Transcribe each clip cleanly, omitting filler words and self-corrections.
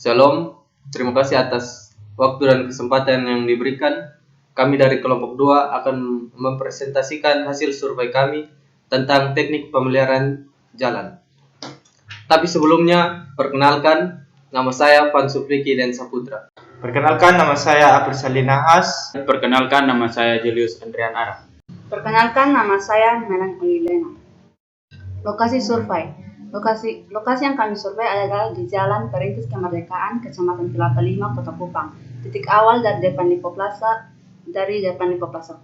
Shalom, terima kasih atas waktu dan kesempatan yang diberikan. Kami dari kelompok 2 akan mempresentasikan hasil survei kami tentang teknik pemeliharaan jalan. Tapi sebelumnya, perkenalkan, nama saya Van Supriki dan Saputra. Perkenalkan, nama saya Aprisali Nahas. Perkenalkan, nama saya Julius Andrian Ara. Perkenalkan, nama saya Melan Ulilena. Lokasi survei. Lokasi yang kami survei adalah di Jalan Perintis Kemerdekaan, Kecamatan Kelapa Lima, Kota Kupang. Titik awal dari depan Lipo Plaza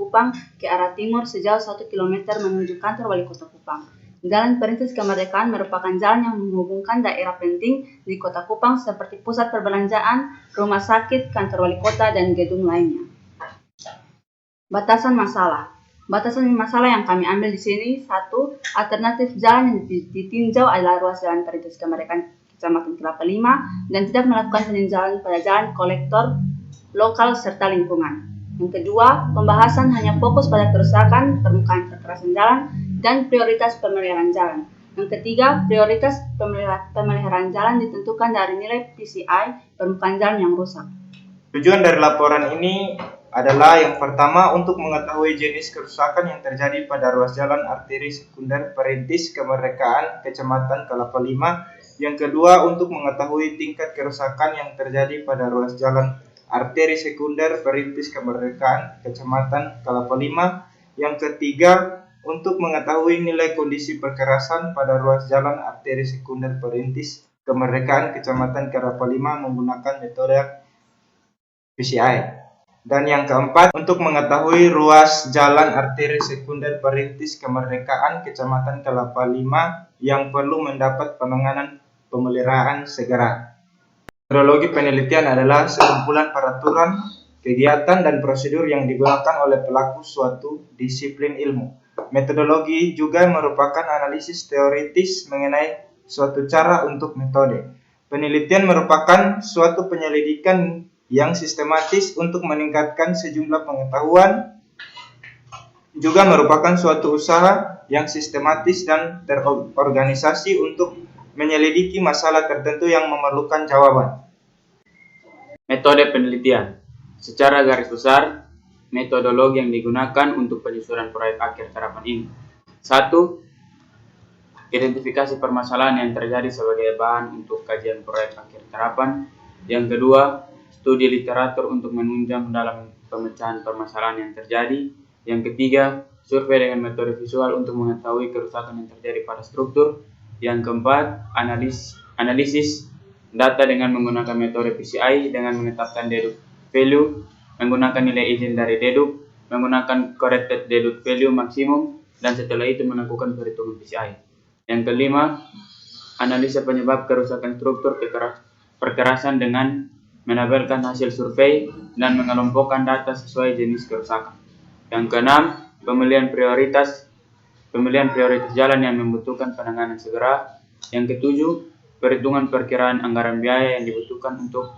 Kupang ke arah timur sejauh 1 km menuju kantor Wali Kota Kupang. Jalan Perintis Kemerdekaan merupakan jalan yang menghubungkan daerah penting di Kota Kupang seperti pusat perbelanjaan, rumah sakit, kantor Wali Kota, dan gedung lainnya. Batasan masalah yang kami ambil di sini: 1. Alternatif jalan yang ditinjau adalah ruas Jalan Perintis Kemerdekaan Kecamatan Kelapa Lima dan tidak melakukan peninjauan pada jalan kolektor lokal serta lingkungan. Yang kedua, pembahasan hanya fokus pada kerusakan, permukaan kekerasan jalan, dan prioritas pemeliharaan jalan. Yang ketiga, prioritas pemeliharaan jalan ditentukan dari nilai PCI permukaan jalan yang rusak. Tujuan dari laporan ini adalah yang pertama untuk mengetahui jenis kerusakan yang terjadi pada ruas jalan arteri sekunder Perintis Kemerdekaan Kecamatan Kelapa Lima. Yang kedua untuk mengetahui tingkat kerusakan yang terjadi pada ruas jalan arteri sekunder Perintis Kemerdekaan Kecamatan Kelapa Lima. Yang ketiga untuk mengetahui nilai kondisi perkerasan pada ruas jalan arteri sekunder Perintis Kemerdekaan Kecamatan Kelapa Lima menggunakan metode PCI. Dan yang keempat, untuk mengetahui ruas jalan arteri sekunder Perintis Kemerdekaan Kecamatan Kelapa Lima yang perlu mendapat penanganan pemeliharaan segera. Metodologi penelitian adalah sekumpulan peraturan, kegiatan, dan prosedur yang digunakan oleh pelaku suatu disiplin ilmu. Metodologi juga merupakan analisis teoritis mengenai suatu cara untuk metode. Penelitian merupakan suatu penyelidikan yang sistematis untuk meningkatkan sejumlah pengetahuan, juga merupakan suatu usaha yang sistematis dan terorganisasi untuk menyelidiki masalah tertentu yang memerlukan jawaban. Metode penelitian. Secara garis besar, metodologi yang digunakan untuk penyusunan proyek akhir terapan ini. 1. Identifikasi permasalahan yang terjadi sebagai bahan untuk kajian proyek akhir terapan. Yang kedua, studi literatur untuk menunjang dalam pemecahan permasalahan yang terjadi. Yang ketiga, survei dengan metode visual untuk mengetahui kerusakan yang terjadi pada struktur. Yang keempat, analisis data dengan menggunakan metode PCI dengan menetapkan deduct value, menggunakan nilai izin dari deduct, menggunakan corrected deduct value maksimum, dan setelah itu melakukan perhitungan PCI. Yang kelima, analisa penyebab kerusakan struktur perkerasan dengan menabelkan hasil survei dan mengelompokkan data sesuai jenis kerusakan. Yang keenam, pemilihan prioritas jalan yang membutuhkan penanganan segera. Yang ketujuh, perhitungan perkiraan anggaran biaya yang dibutuhkan untuk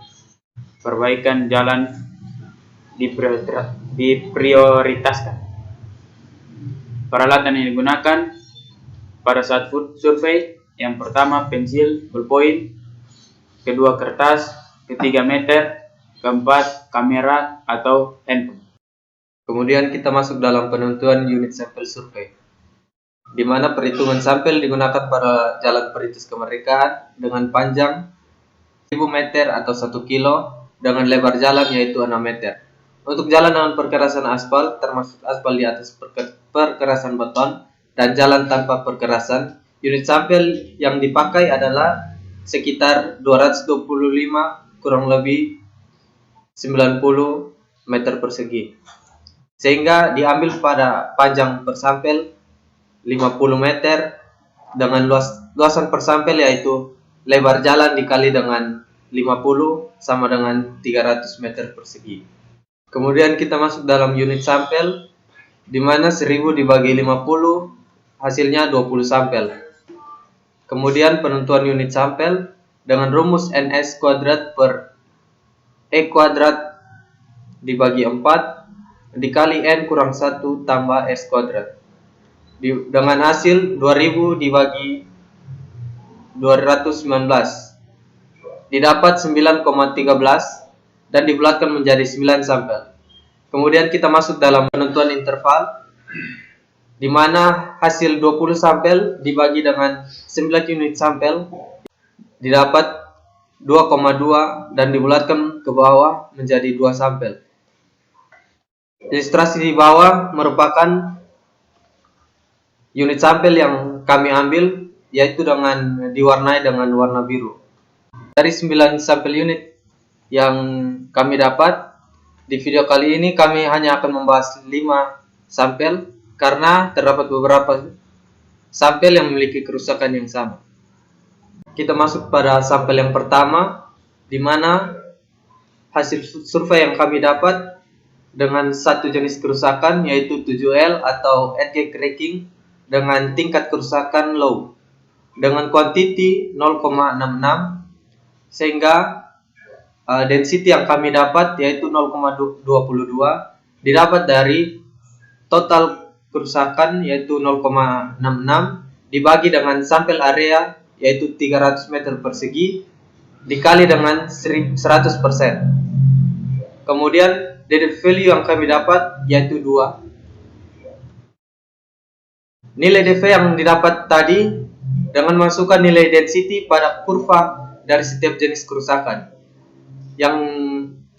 perbaikan jalan diprioritaskan. Peralatan yang digunakan pada saat survei: yang pertama pensil, ballpoint, kedua kertas, ketiga meter, keempat kamera atau handphone. Kemudian kita masuk dalam penentuan unit sampel survei, di mana perhitungan sampel digunakan pada Jalan Perintis Kemerdekaan dengan panjang 1000 meter atau 1 kilo dengan lebar jalan yaitu 6 meter. Untuk jalan dengan perkerasan aspal, termasuk aspal di atas perkerasan beton dan jalan tanpa perkerasan, unit sampel yang dipakai adalah sekitar 225 kurang lebih 90 meter persegi, sehingga diambil pada panjang per sampel 50 meter dengan luasan per sampel yaitu lebar jalan dikali dengan 50 sama dengan 300 meter persegi. Kemudian kita masuk dalam unit sampel, di mana 1000 dibagi 50 hasilnya 20 sampel. Kemudian penentuan unit sampel dengan rumus NS kuadrat per E kuadrat dibagi 4 dikali N kurang 1 tambah S kuadrat. Dengan hasil 2000 dibagi 219 didapat 9,13 dan dibulatkan menjadi 9 sampel. Kemudian kita masuk dalam penentuan interval, di mana hasil 20 sampel dibagi dengan 9 unit sampel didapat 2,2 dan dibulatkan ke bawah menjadi 2 sampel. Ilustrasi di bawah merupakan unit sampel yang kami ambil, yaitu dengan diwarnai dengan warna biru. Dari 9 sampel unit yang kami dapat, di video kali ini kami hanya akan membahas 5 sampel karena terdapat beberapa sampel yang memiliki kerusakan yang sama. Kita masuk pada sampel yang pertama, di mana hasil survei yang kami dapat dengan satu jenis kerusakan, yaitu 7L atau edge cracking dengan tingkat kerusakan low dengan kuantiti 0,66, sehingga density yang kami dapat yaitu 0,22 didapat dari total kerusakan yaitu 0,66 dibagi dengan sampel area yaitu 300 meter persegi dikali dengan 100%. Kemudian dead value yang kami dapat yaitu 2. Nilai DV yang didapat tadi dengan masukkan nilai density pada kurva dari setiap jenis kerusakan. Yang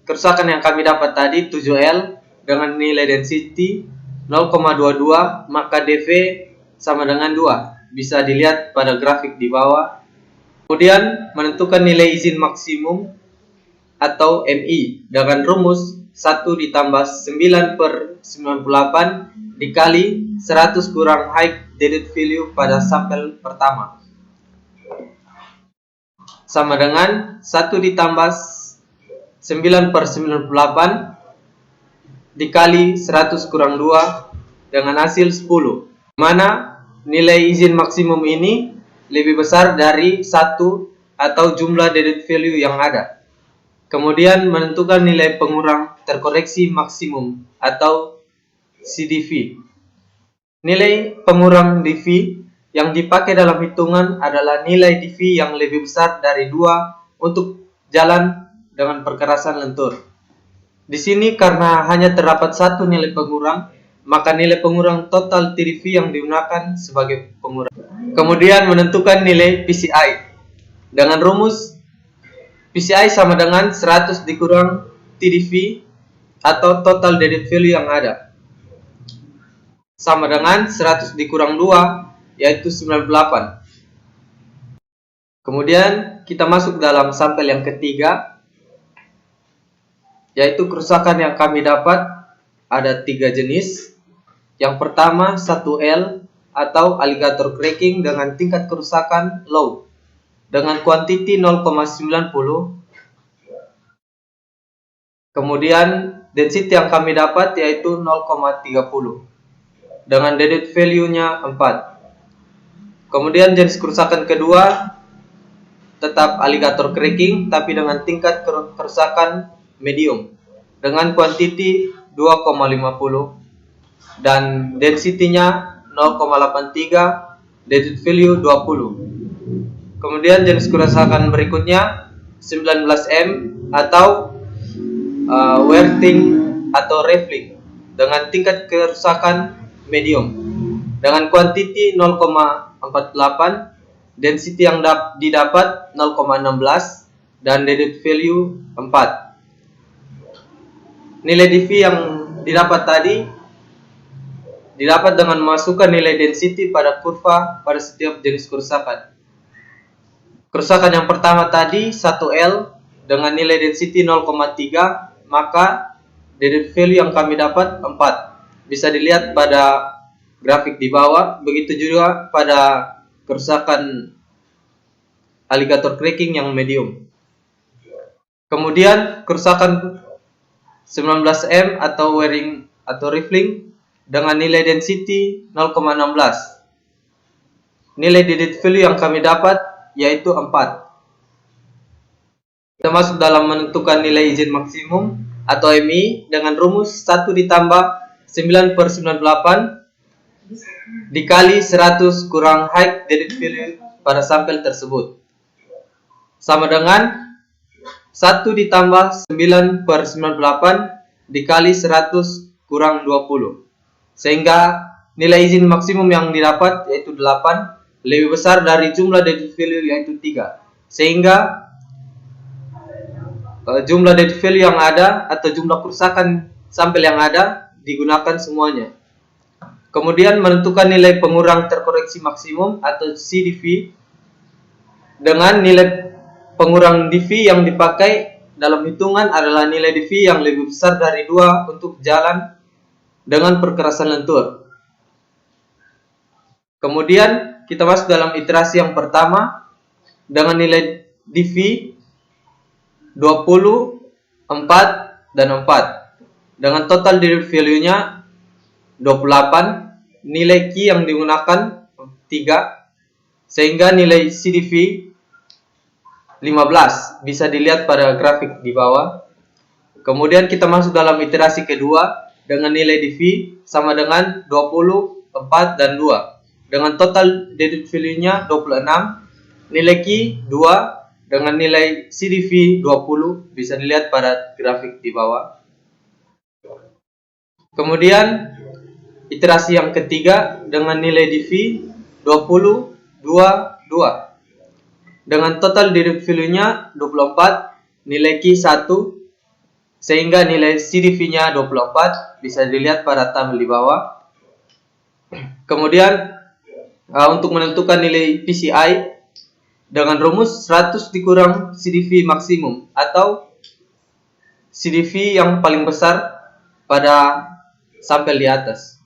kerusakan yang kami dapat tadi 7L dengan nilai density 0,22, maka DV sama dengan 2. Bisa dilihat pada grafik di bawah. Kemudian menentukan nilai izin maksimum atau MI dengan rumus 1 ditambah 9/98 dikali 100 kurang height dead value pada sampel pertama. Sama dengan 1 ditambah 9/98 dikali 100 kurang 2 dengan hasil 10. Mana nilai izin maksimum ini lebih besar dari 1 atau jumlah dead value yang ada. Kemudian menentukan nilai pengurang terkoreksi maksimum atau CDV. Nilai pengurang DV yang dipakai dalam hitungan adalah nilai DV yang lebih besar dari 2 untuk jalan dengan perkerasan lentur. Di sini karena hanya terdapat satu nilai pengurang, maka nilai pengurang total TDV yang digunakan sebagai pengurang. Kemudian menentukan nilai PCI dengan rumus PCI sama dengan 100 dikurang TDV atau total dead value yang ada, sama dengan 100 dikurang 2 yaitu 98. Kemudian kita masuk dalam sampel yang ketiga, yaitu kerusakan yang kami dapat ada 3 jenis. Yang pertama 1L atau alligator cracking dengan tingkat kerusakan low dengan kuantiti 0,90. Kemudian density yang kami dapat yaitu 0,30 dengan dead value-nya 4. Kemudian jenis kerusakan kedua tetap alligator cracking tapi dengan tingkat kerusakan medium dengan kuantiti 2,50 dan density-nya 0,83, dead value 20. Kemudian jenis kerusakan berikutnya 19M atau wearing atau raffling dengan tingkat kerusakan medium dengan kuantiti 0,48, density yang didapat 0,16 dan dead value 4. Nilai DV yang didapat tadi didapat dengan memasukkan nilai density pada kurva pada setiap jenis kerusakan. Kerusakan yang pertama tadi 1L dengan nilai density 0,3, maka dead value yang kami dapat 4. Bisa dilihat pada grafik di bawah. Begitu juga pada kerusakan alligator cracking yang medium. Kemudian kerusakan 19M atau wearing atau raffling dengan nilai density 0,16. Nilai dead value yang kami dapat yaitu 4. Kita masuk dalam menentukan nilai izin maksimum atau MI dengan rumus 1 ditambah 9/98 dikali 100 kurang height dead value pada sampel tersebut. Sama dengan 1 ditambah 9 per 98 dikali 100 kurang 20. Sehingga nilai izin maksimum yang didapat yaitu 8 lebih besar dari jumlah dead value yaitu 3. Sehingga jumlah dead value yang ada atau jumlah kerusakan sampel yang ada digunakan semuanya. Kemudian menentukan nilai pengurang terkoreksi maksimum atau CDV dengan nilai pengurang DV yang dipakai dalam hitungan adalah nilai DV yang lebih besar dari 2 untuk jalan dengan perkerasan lentur. Kemudian kita masuk dalam iterasi yang pertama dengan nilai DV 20, 4, dan 4 dengan total dead value-nya 28, nilai key yang digunakan 3, sehingga nilai CDV 15 bisa dilihat pada grafik di bawah. Kemudian kita masuk dalam iterasi kedua dengan nilai DV sama dengan 20, 4, dan 2 dengan total dead value-nya 26, nilai key 2 dengan nilai CDV 20 bisa dilihat pada grafik di bawah. Kemudian iterasi yang ketiga dengan nilai DV 20, 2, 2 dengan total dead value-nya 24, nilai key 1, sehingga nilai CDV-nya 24 bisa dilihat pada tabel di bawah. Kemudian untuk menentukan nilai PCI dengan rumus 100 dikurang CDV maksimum atau CDV yang paling besar pada sampel di atas.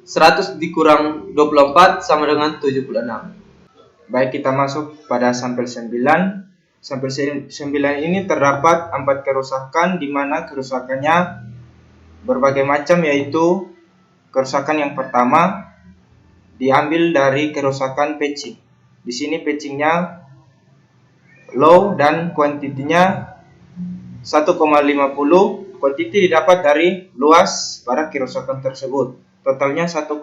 100 dikurang 24 sama dengan 76. Baik, kita masuk pada sampel 9. Sampel 9 ini terdapat 4 kerusakan di mana kerusakannya berbagai macam, yaitu kerusakan yang pertama diambil dari kerusakan patching. Di sini patchingnya low dan kuantitinya 1,50. Kuantiti didapat dari luas pada kerusakan tersebut. Totalnya 1,50.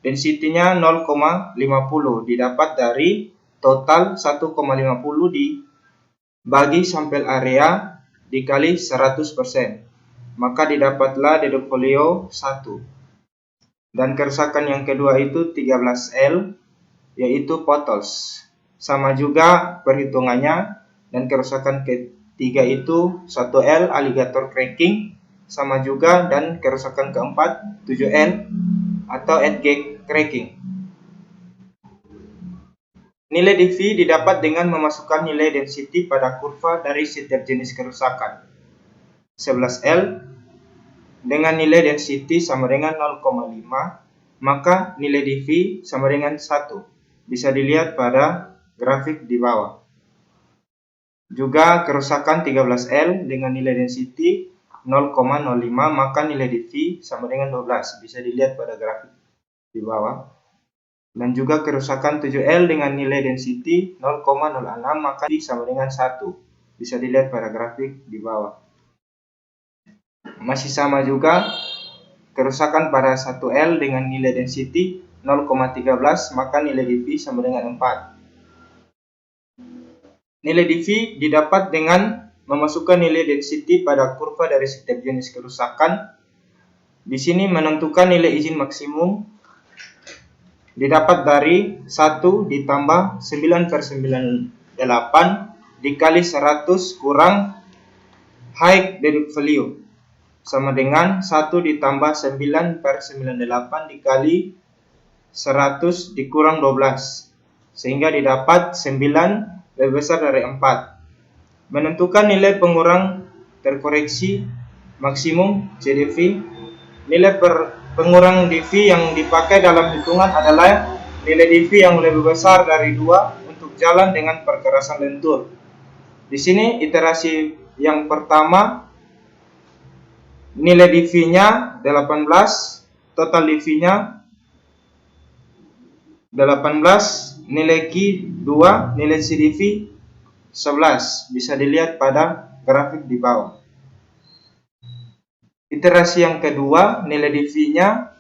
Density-nya 0,50 didapat dari total 1,50 dibagi sampel area dikali 100%. Maka didapatlah dead value 1. Dan kerusakan yang kedua itu 13L, yaitu potholes. Sama juga perhitungannya. Dan kerusakan ketiga itu 1L, alligator cracking. Sama juga. Dan kerusakan keempat 7L atau edge cracking. Nilai DV didapat dengan memasukkan nilai density pada kurva dari setiap jenis kerusakan. 11L dengan nilai density sama dengan 0,5, maka nilai DV sama dengan 1. Bisa dilihat pada grafik di bawah. Juga kerusakan 13L dengan nilai density 0,05, maka nilai DV sama dengan 12. Bisa dilihat pada grafik di bawah. Dan juga kerusakan 7L dengan nilai density 0,06, maka DV sama dengan 1. Bisa dilihat pada grafik di bawah. Masih sama juga kerusakan pada 1L dengan nilai density 0,13, maka nilai DV sama dengan 4. Nilai DV didapat dengan memasukkan nilai density pada kurva dari setiap jenis kerusakan. Di sini menentukan nilai izin maksimum didapat dari 1 ditambah 9/98 dikali 100 kurang high dead value sama dengan 1 ditambah 9/98 dikali 100 dikurang 12, sehingga didapat 9 lebih besar dari 4. Menentukan nilai pengurang terkoreksi maksimum CDV. Nilai pengurang DV yang dipakai dalam hitungan adalah nilai DV yang lebih besar dari 2 untuk jalan dengan perkerasan lentur. Di sini iterasi yang pertama nilai DV-nya 18, total DV-nya 18, nilai key 2, nilai CDV 11. Bisa dilihat pada grafik di bawah. Iterasi yang kedua, nilai DV-nya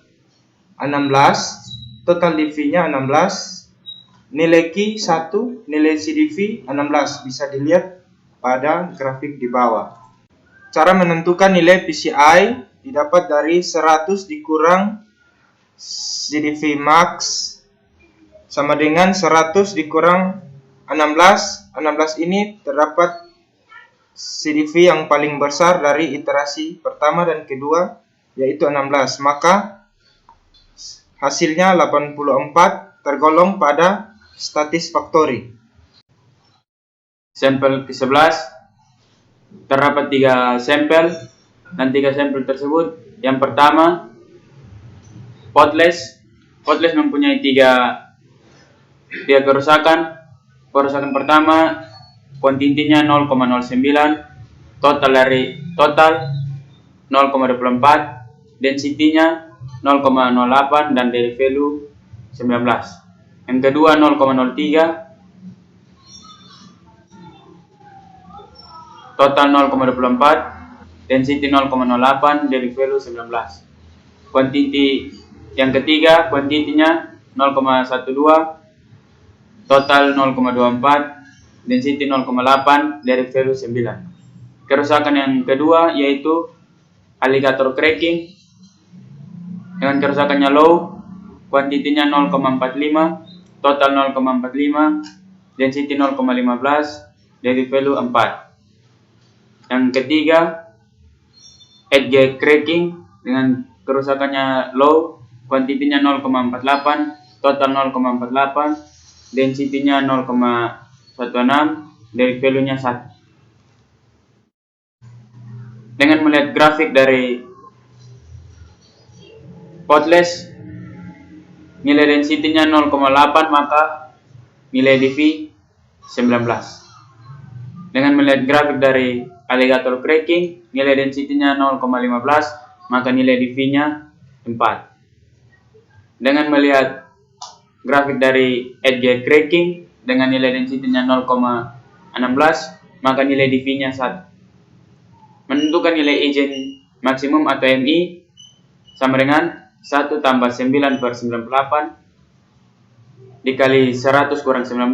16, total DV-nya 16, nilai key 1, nilai CDV 16. Bisa dilihat pada grafik di bawah. Cara menentukan nilai PCI didapat dari 100 dikurang CDV max sama dengan 100 dikurang 16. 16 ini terdapat CDV yang paling besar dari iterasi pertama dan kedua, yaitu 16. Maka hasilnya 84 tergolong pada satisfactory. Sampel ke-11 terdapat 3 sampel dan 3 sampel tersebut yang pertama potless. Potless mempunyai 3 kerusakan. Kerusakan pertama kuantitinya 0,09, total 0,24, density-nya 0,08 dan dari value 19. Yang kedua 0,03, total 0,24, density 0,08, dari value 19. Quantity yang ketiga, kuantitinya 0,12, total 0,24, density 0,8, dari value 9. Kerusakan yang kedua yaitu alligator cracking dengan kerusakannya low, kuantitinya 0,45, total 0,45, density 0,15, dari value 4. Yang ketiga, edge cracking dengan kerusakannya low, kuantitinya 0,48, total 0,48, density-nya 0,16, dari value-nya 1. Dengan melihat grafik dari potless, nilai density-nya 0,8, maka nilai DV 19. Dengan melihat grafik dari alligator cracking, nilai density-nya 0,15, maka nilai DV-nya 4. Dengan melihat grafik dari edge cracking dengan nilai density-nya 0,16, maka nilai DV-nya 1. Menentukan nilai agent maksimum atau MI sama dengan 1 tambah 9/98 dikali 100 kurang 19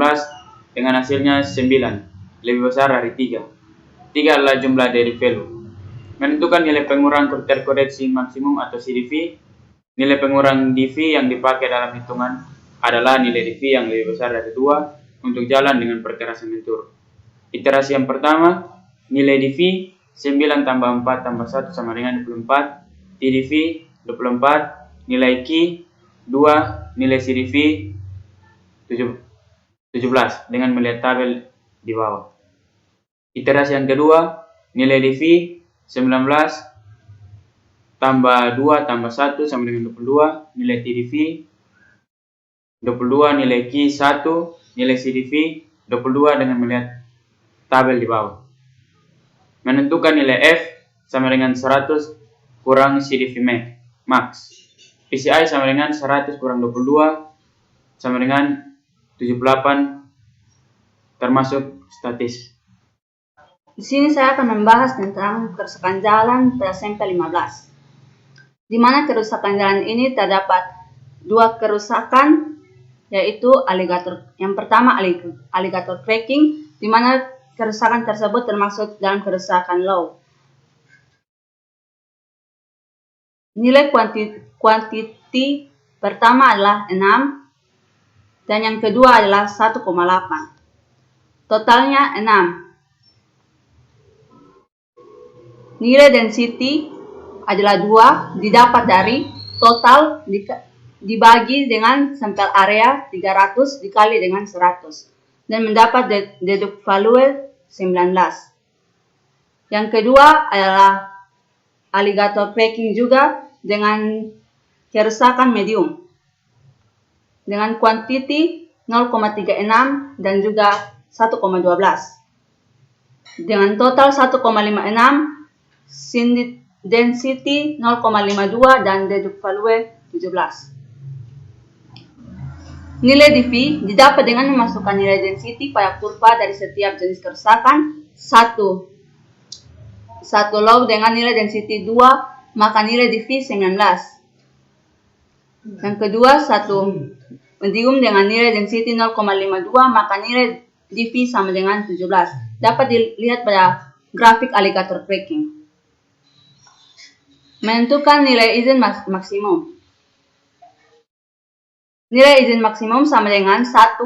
dengan hasilnya 9, lebih besar dari 3. 3 adalah jumlah dari value. Menentukan nilai pengurang terkoreksi maksimum atau CDV. Nilai pengurang DV yang dipakai dalam hitungan adalah nilai DV yang lebih besar dari 2 untuk jalan dengan perkerasan lentur. Iterasi yang pertama, nilai DV 9 tambah 4 tambah 1 sama dengan 24, TDV 24, nilai Q 2, nilai CDV 17 dengan melihat tabel di bawah. Iterasi yang kedua, nilai DV 19 tambah 2 tambah 1 sama dengan 22, nilai TDV 22, nilai Q 1, nilai CDV 22 dengan melihat tabel di bawah. Menentukan nilai F sama dengan 100 kurang CDV max. PCI sama dengan 100 kurang 22 sama dengan 78 termasuk statis. Di sini saya akan membahas tentang kerusakan jalan pada sampel 15. Di mana kerusakan jalan ini terdapat 2 kerusakan, yaitu alligator. Yang pertama alligator cracking, di mana kerusakan tersebut termasuk dalam kerusakan low. Nilai kuantiti pertama adalah 6 dan yang kedua adalah 1,8. Totalnya 6. Nilai density adalah 2 didapat dari total dibagi dengan sampel area 300 dikali dengan 100 dan mendapat deduct value 19. Yang kedua adalah alligator cracking juga dengan kerusakan medium dengan kuantiti 0,36 dan juga 1,12 dengan total 1,56, density 0,52 dan deduct value 17. Nilai DV didapat dengan memasukkan nilai density pada kurva dari setiap jenis kerusakan. 1 low dengan nilai density 2, maka nilai DV 19. Yang kedua, 1 medium dengan nilai density 0,52, maka nilai DV sama dengan 17. dapat dilihat pada grafik alligator cracking. Menentukan nilai izin maksimum. Nilai izin maksimum sama dengan 1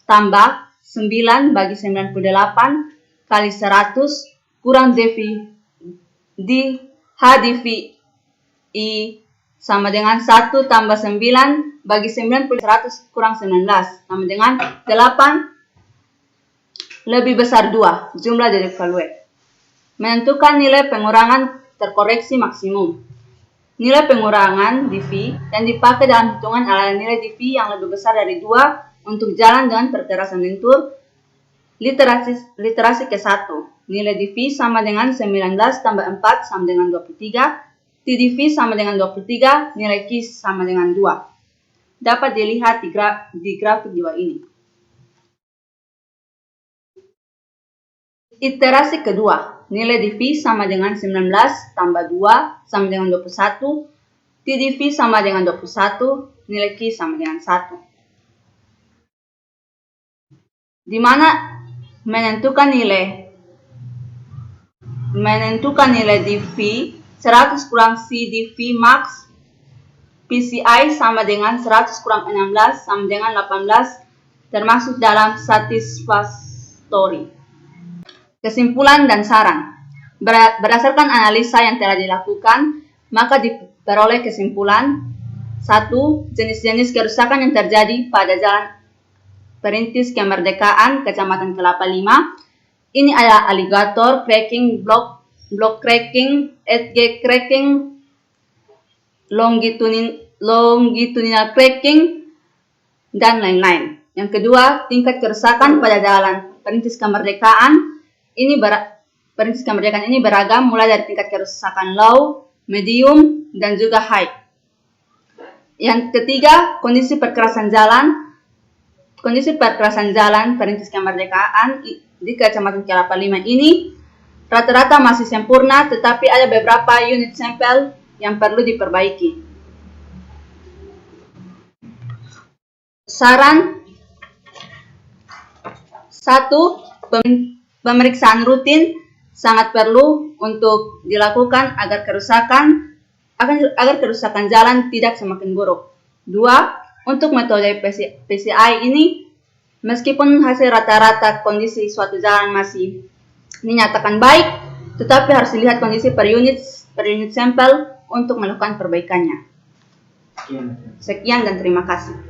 tambah 9 bagi 98 kali 100 kurang H div I sama dengan 1 tambah 9 bagi 90 100 kurang 19 sama dengan 8 lebih besar 2 jumlah dari evaluate. Menentukan nilai pengurangan terkoreksi maksimum. Nilai pengurangan dV yang dipakai dalam hitungan adalah nilai dV yang lebih besar dari 2 untuk jalan dengan perkerasan lentur literasi ke-1. Nilai dV sama dengan 19 tambah 4 sama dengan 23. TdV sama dengan 23, nilai Q sama dengan 2. Dapat dilihat di grafik di bawah ini. Iterasi kedua, nilai dV sama dengan 19 tambah 2 sama dengan 21. TdV sama dengan 21, nilai Q sama dengan 1. Di mana menentukan nilai dV 100 kurang C dV max PCI sama dengan 100 kurang 16 sama dengan 18 termasuk dalam satisfactory. Kesimpulan dan saran. Berdasarkan analisa yang telah dilakukan, maka diperoleh kesimpulan 1. Jenis-jenis kerusakan yang terjadi pada Jalan Perintis Kemerdekaan, Kecamatan Kelapa 5. Ini adalah alligator cracking, block cracking, edge cracking, longitudinal cracking, dan lain-lain. Yang kedua, tingkat kerusakan pada Jalan Perintis Kemerdekaan. Perintis Kemerdekaan ini beragam mulai dari tingkat kerusakan low, medium, dan juga high. Yang ketiga, kondisi perkerasan jalan Perintis Kemerdekaan di Kecamatan Kelapa 5 ini rata-rata masih sempurna, tetapi ada beberapa unit sampel yang perlu diperbaiki. Saran 1. Pemeriksaan rutin sangat perlu untuk dilakukan agar kerusakan jalan tidak semakin buruk. 2. Untuk metode PCI ini, meskipun hasil rata-rata kondisi suatu jalan masih dinyatakan baik, tetapi harus dilihat kondisi per unit sampel untuk melakukan perbaikannya. Sekian dan terima kasih.